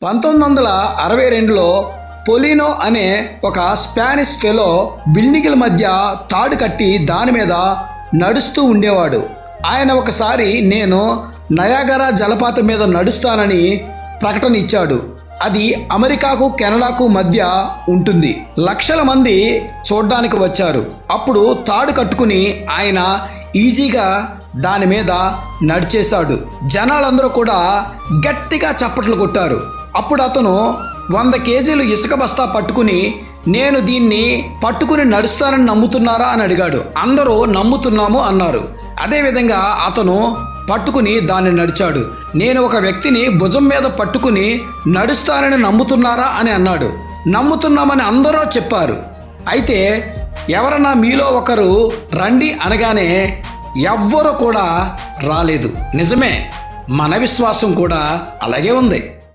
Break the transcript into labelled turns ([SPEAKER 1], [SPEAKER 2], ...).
[SPEAKER 1] 1962లో పొలినో అనే ఒక Spanish fellow బిల్డింగుల మధ్య తాడు కట్టి దాని మీద నడుస్తూ ఉండేవాడు. ఆయన ఒకసారి నేను నయాగరా జలపాతం మీద నడుస్తానని ప్రకటన ఇచ్చాడు. అది అమెరికాకు కెనడాకు మధ్య ఉంటుంది. లక్షల మంది చూడ్డానికి వచ్చారు. అప్పుడు తాడు కట్టుకుని ఆయన ఈజీగా దాని మీద నడిచేశాడు. జనాలందరూ కూడా గట్టిగా చప్పట్లు కొట్టారు. అప్పుడు అతను 100 కేజీలు ఇసుక బస్తా పట్టుకుని, నేను దీన్ని పట్టుకుని నడుస్తానని నమ్ముతున్నారా అని అడిగాడు. అందరూ నమ్ముతున్నాము అన్నారు. అదేవిధంగా అతను పట్టుకుని దాన్ని నడిచాడు. నేను ఒక వ్యక్తిని భుజం మీద పట్టుకుని నడుస్తానని నమ్ముతున్నారా అని అన్నాడు. నమ్ముతున్నామని అందరూ చెప్పారు. అయితే ఎవరన్నా మీలో ఒకరు రండి అనగానే ఎవ్వరూ కూడా రాలేదు. నిజమే, మన విశ్వాసం కూడా అలాగే ఉంది.